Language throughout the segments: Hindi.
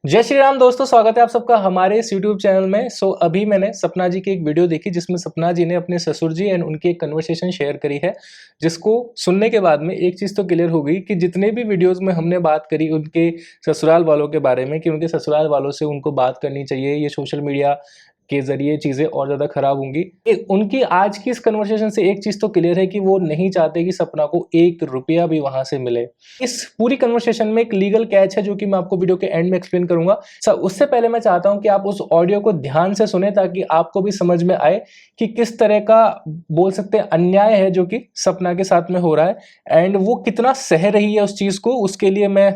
जय श्री राम दोस्तों, स्वागत है आप सबका हमारे इस YouTube चैनल में। अभी मैंने सपना जी की एक वीडियो देखी जिसमें सपना जी ने अपने ससुर जी एंड उनकी एक कन्वर्सेशन शेयर करी है, जिसको सुनने के बाद में एक चीज़ तो क्लियर हो गई कि जितने भी वीडियोस में हमने बात करी उनके ससुराल वालों के बारे में कि उनके ससुराल वालों से उनको बात करनी चाहिए, ये सोशल मीडिया के ज़रिए चीज़ें और ज़्यादा ख़राब होंगी। उनकी आज की इस कन्वर्सेशन से एक चीज़ तो क्लियर है कि वो नहीं चाहते कि सपना को ₹1 भी वहाँ से मिले। इस पूरी कन्वर्सेशन में एक लीगल कैच है जो कि मैं आपको वीडियो के एंड में एक्सप्लेन करूँगा। उससे पहले मैं चाहता हूँ कि आप उस ऑडियो को ध्यान से सुनें ताकि आपको भी समझ में आए कि किस तरह का बोल सकते हैं अन्याय है जो कि सपना के साथ में हो रहा है एंड वो कितना सह रही है उस चीज़ को। उसके लिए मैं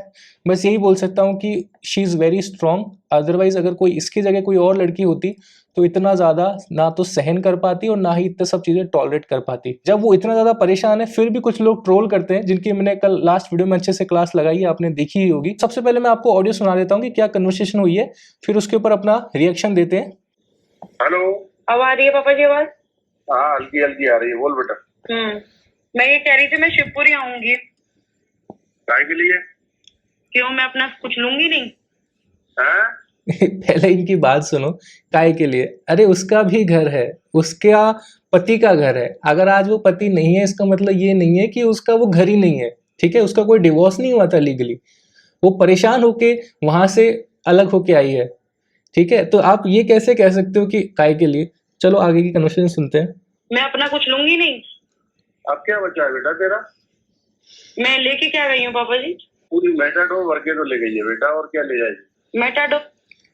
बस यही बोल सकता हूँ कि she is very strong. Otherwise अगर कोई इसकी जगह कोई और लड़की होती तो इतना ज़्यादा ना तो सहन कर पाती और ना ही इतने सब चीज़ें टॉलरेट कर पाती। जब वो इतना ज़्यादा परेशान है फिर भी कुछ लोग ट्रोल करते हैं, जिनकी मैंने कल लास्ट वीडियो में अच्छे से क्लास लगाई है, आपने देखी ही होगी। सबसे पहले मैं आपको ऑडियो सुना देता हूँ कि क्या कन्वर्सेशन हुई है, फिर उसके ऊपर अपना रिएक्शन देते हैं। हेलो, अब आ रही है पापा जी आवाज? हाँ हल्की हल्की आ रही है, बोल बेटा। मैं ये कह रही थी मैं शिवपुरी आऊंगी। काय के लिए? क्यों, मैं अपना कुछ लूंगी नहीं? हैं? पहले इनकी बात सुनो, काय के लिए? अरे उसका भी घर है, उसका पति का घर है। अगर आज वो पति नहीं है इसका मतलब ये नहीं है कि उसका वो घर ही नहीं है, ठीक है? उसका कोई डिवोर्स नहीं हुआ था लीगली, वो परेशान होके वहां से अलग होके आई है, ठीक है? तो आप ये कैसे कह सकते हो कि काय के लिए? चलो आगे की कन्वर्सेशन सुनते हैं। मैं अपना कुछ लूंगी नहीं। अब क्या बचा है बेटा तेरा? मैं लेके क्या गई हूँ पापा जी? पूरी मेटाडोर भर के तो ले गई है बेटा, और क्या ले जाएगी? मेटाडोर?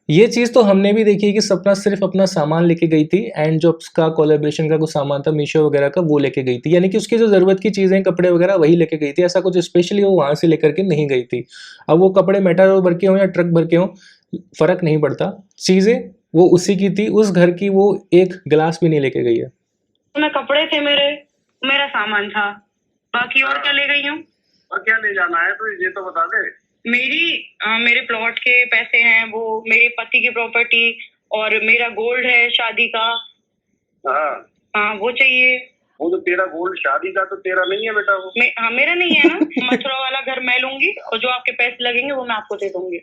ये चीज़ तो हमने भी देखी है कि सपना सिर्फ अपना सामान लेके गई थी एंड जो उसका कोलैबोरेशन का कुछ सामान था मीशो वगैरह का वो लेके गई थी, यानी कि उसकी जो ज़रूरत की चीज़ें कपड़े वगैरह वही लेके गई थी। ऐसा कुछ स्पेशली वो वहाँ से लेकर के नहीं गई थी। अब वो कपड़े मेटाडोर भर के हों या ट्रक भर के हों फ़र्क नहीं पड़ता, चीज़ें वो उसी की थी। उस घर की वो एक गिलास भी नहीं लेके गई है। मैं कपड़े थे मेरा सामान था, बाकी और क्या ले गई हूँ? और क्या ले जाना है तो ये तो बता दे। मेरे प्लॉट के पैसे हैं, वो मेरे पति की प्रॉपर्टी और मेरा गोल्ड है शादी का। हाँ वो चाहिए। वो तो तेरा गोल्ड शादी का तो तेरा नहीं है बेटा वो। हाँ मेरा नहीं है ना। मथुरा वाला घर मैं लूंगी और जो आपके पैसे लगेंगे वो मैं आपको दे दूंगी।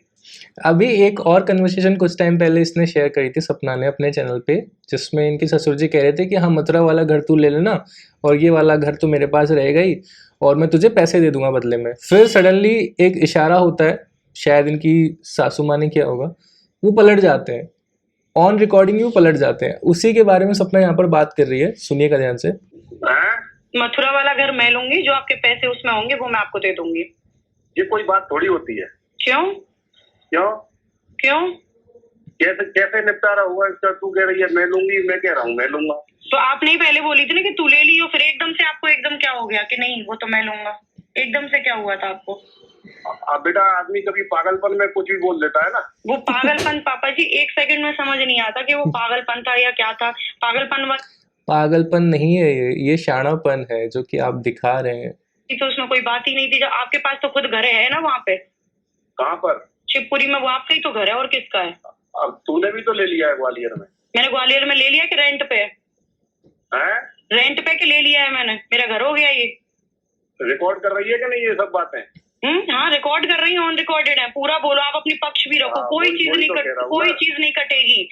अभी एक और कन्वर्सेशन कुछ टाइम पहले इसने शेयर करी थी सपना ने अपने चैनल पे, जिसमें इनके ससुर जी कह रहे थे कि हाँ मथुरा वाला घर तू ले लेना और ये वाला घर तो मेरे पास रहेगा ही और मैं तुझे पैसे दे दूंगा बदले में। फिर सडनली एक इशारा होता है, शायद इनकी सासू माँ ने किया होगा, वो पलट जाते हैं, ऑन रिकॉर्डिंग वो पलट जाते हैं। उसी के बारे में सपना यहाँ पर बात कर रही है, सुनिएगा ध्यान से। मथुरा वाला घर मैं लूंगी, जो आपके पैसे उसमें होंगे वो मैं आपको दे दूंगी। ये कोई बात थोड़ी होती है। क्यों क्यों क्यों? कैसे निपटारा हुआ इसका? तू कह रही है मैं लूंगी, मैं कह रहा हूँ मैं लूंगा। तो आपने ही पहले बोली थी ना कि तू ले ली, और फिर एकदम से आपको एकदम क्या हो गया कि नहीं वो तो मैं लूंगा? एकदम से क्या हुआ था आपको? अब बेटा आदमी कभी पागलपन में कुछ भी बोल देता है ना। वो पागलपन पापा जी एक सेकंड में समझ नहीं आता कि वो पागलपन था या क्या था। पागलपन नहीं है ये शाणापन है जो कि आप दिखा रहे हैं। तो उसमें कोई बात ही नहीं थी। जब आपके पास तो खुद घर है ना वहाँ पे। कहाँ पर? शिवपुरी में। वो आपका ही तो घर है, और किसका है? अब तूने भी तो ले लिया है ग्वालियर में। मैंने ग्वालियर में ले लिया कि रेंट पे? रेंट पे के ले लिया है मैंने, मेरा घर हो गया। ये रिकॉर्ड कर रही है कि नहीं ये सब बातें? हाँ रिकॉर्ड कर रही हूँ, ऑन रिकॉर्डेड है। पूरा बोलो, आप अपनी पक्ष भी रखो। कोई चीज नहीं कोई चीज नहीं कटेगी,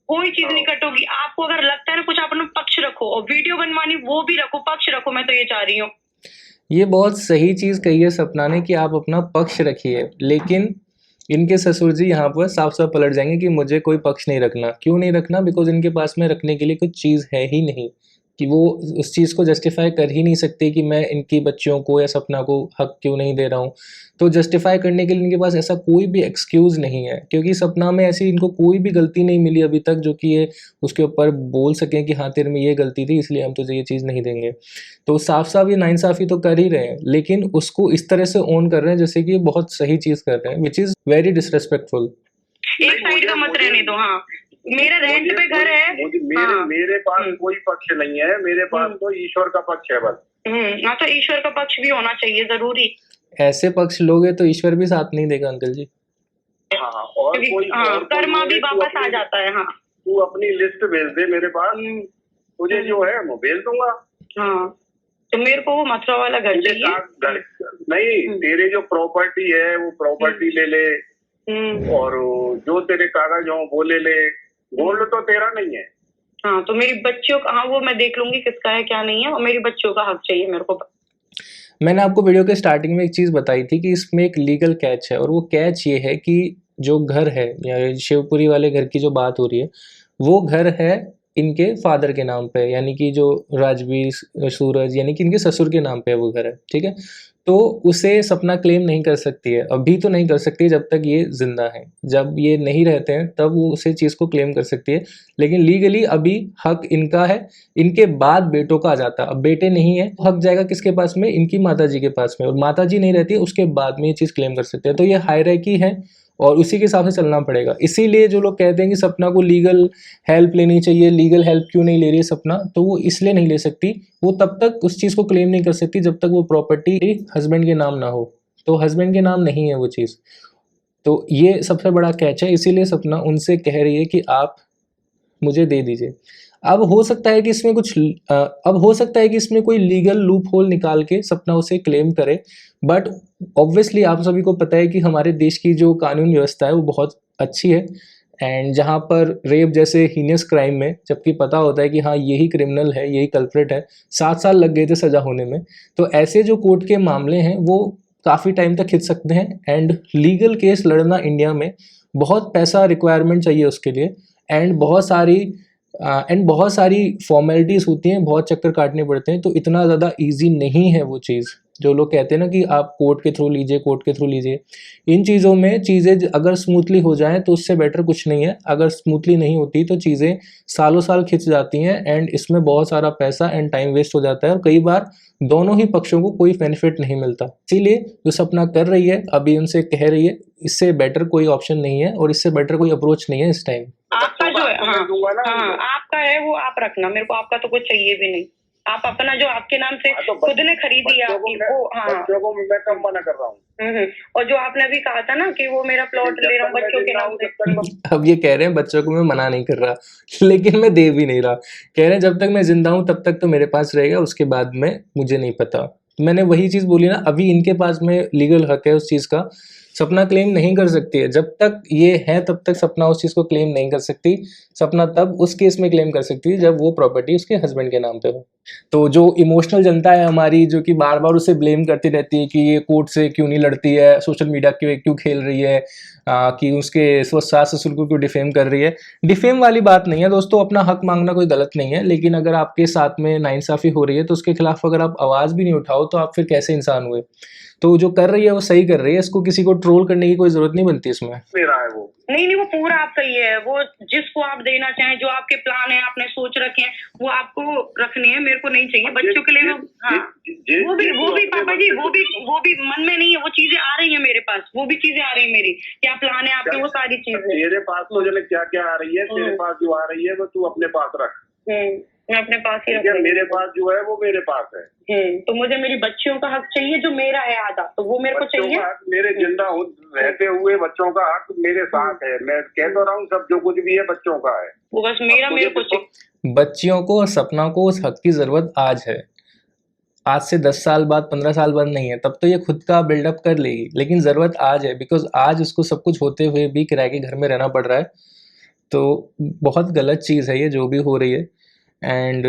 कोई चीज नहीं कटोगी। आपको अगर लगता है ना कुछ, आप अपना पक्ष रखो, और वीडियो बनवानी वो भी रखो, पक्ष रखो। मैं तो ये चाह रही हूँ। ये बहुत सही चीज़ कही है सपना ने कि आप अपना पक्ष रखिए, लेकिन इनके ससुर जी यहाँ पर साफ साफ पलट जाएंगे कि मुझे कोई पक्ष नहीं रखना। क्यों नहीं रखना? बिकॉज इनके पास में रखने के लिए कुछ चीज़ है ही नहीं, कि वो उस चीज़ को जस्टिफाई कर ही नहीं सकते कि मैं इनकी बच्चियों को या सपना को हक क्यों नहीं दे रहा हूँ। तो जस्टिफाई करने के लिए इनके पास ऐसा कोई भी एक्सक्यूज़ नहीं है, क्योंकि सपना में ऐसी इनको कोई भी गलती नहीं मिली अभी तक जो कि ये उसके ऊपर बोल सकें कि हाँ तेरे में ये गलती थी इसलिए हम तुझे ये चीज़ नहीं देंगे। तो साफ साफ ये नाइंसाफ़ी तो कर ही रहे हैं, लेकिन उसको इस तरह से ओन कर रहे हैं जैसे कि ये बहुत सही चीज़ कर रहे हैं, विच इज़ वेरी डिसरेस्पेक्टफुल। एक साइड का मत रहने दो। हाँ मेरा रेंट पे घर है। मेरे पास कोई पक्ष नहीं है, मेरे पास तो ईश्वर का पक्ष है बस। हाँ तो ईश्वर का पक्ष भी होना चाहिए जरूरी। ऐसे पक्ष लोगे तो ईश्वर भी साथ नहीं देगा अंकल जी। हाँ और कोई कर्मा भी वापस आ जाता है। हाँ तू अपनी लिस्ट भेज दे मेरे पास, तुझे जो है मैं भेज दूंगा। हाँ तो मेरे को वो मथुरा वाला घर चाहिए। नहीं तेरे जो प्रॉपर्टी है वो प्रॉपर्टी ले ले, और जो तेरे कागज हो वो ले ले। गोल्ड तो तेरा नहीं है। हाँ, तो मेरी बच्चियों का, हाँ वो मैं देख लूंगी किसका है क्या नहीं है, और मेरी बच्चियों का हक चाहिए मेरे को। मैंने आपको वीडियो के स्टार्टिंग में एक चीज़ बताई थी कि इसमें एक लीगल कैच है, और वो कैच ये है कि जो घर है या शिवपुरी वाले घर की जो बात हो रही है, वो घर है इनके फादर के नाम पे, यानी कि जो राजवीर सूरज यानी कि इनके ससुर के नाम पे वो घर है, ठीक है। तो उसे सपना क्लेम नहीं कर सकती है, अभी तो नहीं कर सकती जब तक ये जिंदा है। जब ये नहीं रहते हैं तब वो उसे चीज़ को क्लेम कर सकती है, लेकिन लीगली अभी हक इनका है। इनके बाद बेटों का आ जाता है, अब बेटे नहीं है, हक जाएगा किसके पास में? इनकी माताजी के पास में, और माताजी नहीं रहती है उसके बाद में ये चीज़ क्लेम कर सकते हैं। तो ये हायरार्की है और उसी के हिसाब से चलना पड़ेगा। इसीलिए जो लोग कहते हैं कि सपना को लीगल हेल्प लेनी चाहिए, लीगल हेल्प क्यों नहीं ले रही है सपना, तो वो इसलिए नहीं ले सकती, वो तब तक उस चीज़ को क्लेम नहीं कर सकती जब तक वो प्रॉपर्टी हस्बैंड के नाम ना हो। तो हस्बैंड के नाम नहीं है वो चीज़, तो ये सबसे बड़ा कैच है। इसीलिए सपना उनसे कह रही है कि आप मुझे दे दीजिए। अब हो सकता है कि इसमें कोई लीगल लूप होल निकाल के सपना उसे क्लेम करे, बट ऑब्वियसली आप सभी को पता है कि हमारे देश की जो कानून व्यवस्था है वो बहुत अच्छी है, एंड जहाँ पर रेप जैसे हीनियस क्राइम में जबकि पता होता है कि हाँ यही क्रिमिनल है, यही कल्प्रेट है, 7 साल लग गए थे सज़ा होने में, तो ऐसे जो कोर्ट के मामले हैं वो काफ़ी टाइम तक खिंच सकते हैं। एंड लीगल केस लड़ना इंडिया में बहुत पैसा रिक्वायरमेंट चाहिए उसके लिए, एंड बहुत सारी फॉर्मेलिटीज़ होती हैं, बहुत चक्कर काटने पड़ते हैं, तो इतना ज़्यादा इजी नहीं है वो चीज़। जो लोग कहते हैं ना कि आप कोर्ट के थ्रू लीजिए, इन चीज़ों में चीज़ें अगर स्मूथली हो जाएं तो उससे बेटर कुछ नहीं है। अगर स्मूथली नहीं होती तो चीज़ें सालों साल खिंच जाती हैं, एंड इसमें बहुत सारा पैसा एंड टाइम वेस्ट हो जाता है, और कई बार दोनों ही पक्षों को कोई बेनिफिट नहीं मिलता। इसीलिए जो सपना कर रही है अभी उनसे कह रही है, इससे बेटर कोई ऑप्शन नहीं है और इससे बेटर कोई अप्रोच नहीं है इस टाइम। आपका जो है, हाँ आपका है वो आप रखना, मेरे को आपका तो कुछ चाहिए भी नहीं। आप अपना जो आपके नाम से खुद ने खरीदी है आपकी, वो हाँ बच्चों को मैं कम मना कर रहा हूँ। और जो आपने अभी कहा था ना कि वो मेरा प्लॉट ले रहा हूँ बच्चों के नाम से, अब ये कह रहे हैं बच्चों को मैं मना नहीं कर रहा, लेकिन मैं दे भी नहीं रहा। कह रहे हैं जब तक मैं जिंदा हूँ तब तक तो मेरे पास रहेगा, उसके बाद में मुझे नहीं पता। मैंने वही चीज़ बोली ना, अभी इनके पास में लीगल हक है उस चीज़ का, सपना क्लेम नहीं कर सकती है। जब तक ये है तब तक सपना उस चीज़ को क्लेम नहीं कर सकती। सपना तब उस केस में क्लेम कर सकती है जब वो प्रॉपर्टी उसके हस्बैंड के नाम पे हो। तो जो इमोशनल जनता है हमारी, जो कि बार बार उसे ब्लेम करती रहती है कि ये कोर्ट से क्यों नहीं लड़ती है, सोशल मीडिया क्यों खेल रही है, कि उसके सास ससुर को क्यों डिफेम कर रही है। डिफेम वाली बात नहीं है दोस्तों, अपना हक मांगना कोई गलत नहीं है, लेकिन अगर आपके साथ में नाइंसाफ़ी हो रही है तो उसके खिलाफ अगर आप आवाज़ भी नहीं उठाओ तो आप फिर कैसे इंसान हुए। तो जो कर रही है वो सही कर रही है, इसको किसी को ट्रोल करने की कोई जरूरत नहीं बनती इसमें। मेरा है वो नहीं, वो पूरा आपका ही है। वो जिसको आप देना चाहें, जो आपके प्लान है, आपने सोच रखे हैं, वो आपको रखनी है, मेरे को नहीं चाहिए। बच्चों के लिए वो भी पापा जी, वो भी मन में नहीं है, वो चीजें आ रही है मेरे पास, वो भी चीजें आ रही है मेरी, क्या प्लान है आपके, वो सारी चीजें मेरे पास तो जब क्या क्या आ रही है, तेरे पास जो आ रही है वो तू अपने पास रख। मैं अपने पास ही रखूंगी। मेरे पास जो है वो मेरे पास है। तो मुझे मेरी बच्चियों का हक चाहिए जो मेरा है आधा, तो वो मेरे को चाहिए। मेरे जिंदा रहते हुए बच्चों का हक मेरे साथ है। मैं कह तो रहा हूँ सब जो कुछ भी है बच्चों का है, वो बस मेरे को चाहिए। बच्चियों को और सपना को उस हक की जरूरत आज है, आज से 10 साल बाद 15 साल बाद नहीं है। तब तो ये खुद का बिल्डअप कर लेगी, लेकिन ज़रूरत आज है, बिकॉज आज उसको सब कुछ होते हुए भी किराए के घर में रहना पड़ रहा है। तो बहुत गलत चीज़ है ये जो भी हो रही है। एंड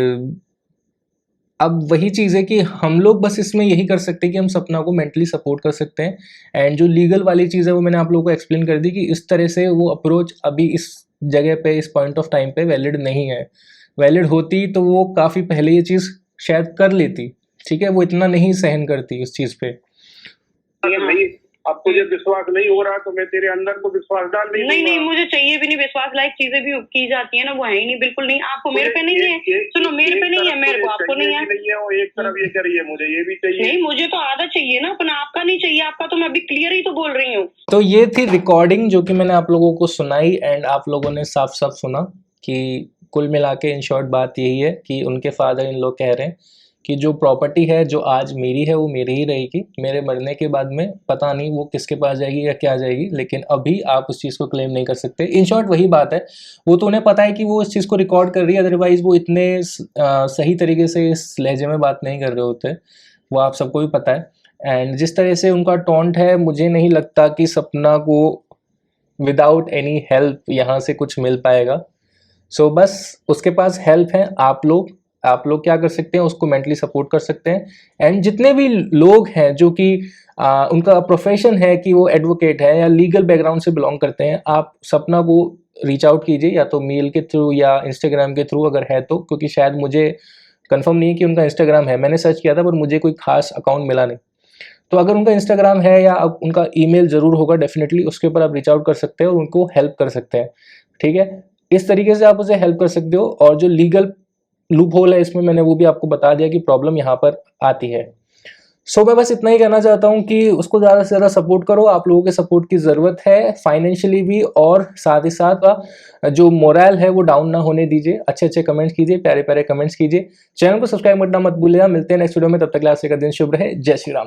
अब वही चीज़ है कि हम लोग बस इसमें यही कर सकते हैं कि हम सपना को मेंटली सपोर्ट कर सकते हैं। एंड जो लीगल वाली चीज़ है वो मैंने आप लोगों को एक्सप्लेन कर दी कि इस तरह से वो अप्रोच अभी इस जगह पे, इस पॉइंट ऑफ टाइम पे वैलिड नहीं है। वैलिड होती तो वो काफ़ी पहले ये चीज़ शायद कर लेती, ठीक है, वो इतना नहीं सहन करती उस चीज़ पे। अब तुझे विश्वास नहीं हो रहा तो मैं तेरे अंदर को विश्वास डाल नहीं, मुझे चाहिए भी नहीं। विश्वास लायक चीजें भी की जाती है ना, वो है ही नहीं, बिल्कुल नहीं। आपको मेरे पे नहीं है, सुनो, मेरे पे नहीं है, मेरे को आपको नहीं है। एक तरफ ये करिए, मुझे ये भी चाहिए। नहीं, मुझे तो आधा चाहिए ना अपना, आपका नहीं चाहिए। आपका तो मैं अभी क्लियर ही तो बोल रही हूँ। तो ये थी रिकॉर्डिंग जो कि मैंने आप लोगों को सुनाई, एंड आप लोगों ने साफ साफ सुना कि कुल मिला के इन शॉर्ट बात यही है कि उनके फादर इन लोग कह रहे हैं कि जो प्रॉपर्टी है जो आज मेरी है वो मेरी ही रहेगी, मेरे मरने के बाद में पता नहीं वो किसके पास जाएगी या क्या जाएगी, लेकिन अभी आप उस चीज़ को क्लेम नहीं कर सकते। इन शॉर्ट वही बात है। वो तो उन्हें पता है कि वो इस चीज़ को रिकॉर्ड कर रही है, अदरवाइज़ वो इतने सही तरीके से इस लहजे में बात नहीं कर रहे होते, वो आप सबको भी पता है। एंड जिस तरह से उनका टॉन्ट है, मुझे नहीं लगता कि सपना को विदाउट एनी हेल्प यहाँ से कुछ मिल पाएगा। सो बस उसके पास हेल्प है, आप लोग क्या कर सकते हैं, उसको मेंटली सपोर्ट कर सकते हैं। एंड जितने भी लोग हैं जो कि उनका प्रोफेशन है कि वो एडवोकेट है या लीगल बैकग्राउंड से बिलोंग करते हैं, आप सपना को रीच आउट कीजिए, या तो मेल के थ्रू या इंस्टाग्राम के थ्रू अगर है तो, क्योंकि शायद मुझे कंफर्म नहीं है कि उनका इंस्टाग्राम है, मैंने सर्च किया था पर मुझे कोई खास अकाउंट मिला नहीं। तो अगर उनका इंस्टाग्राम है या उनका ईमेल जरूर होगा डेफिनेटली, उसके ऊपर आप रीच आउट कर सकते हैं और उनको हेल्प कर सकते हैं। ठीक है, इस तरीके से आप उसे हेल्प कर सकते हो। और जो लीगल लूप होल है इसमें मैंने वो भी आपको बता दिया कि प्रॉब्लम यहाँ पर आती है। सो मैं बस इतना ही कहना चाहता हूँ कि उसको ज़्यादा से ज़्यादा सपोर्ट करो, आप लोगों के सपोर्ट की ज़रूरत है फाइनेंशियली भी, और साथ ही साथ जो मोरल है वो डाउन ना होने दीजिए। अच्छे अच्छे कमेंट्स कीजिए, प्यारे प्यारे कमेंट्स कीजिए, चैनल को सब्सक्राइब करना मत भूलिएगा। मिलते हैं नेक्स्ट वीडियो में, तब तक के लिए आपका दिन शुभ रहे। जय श्री राम।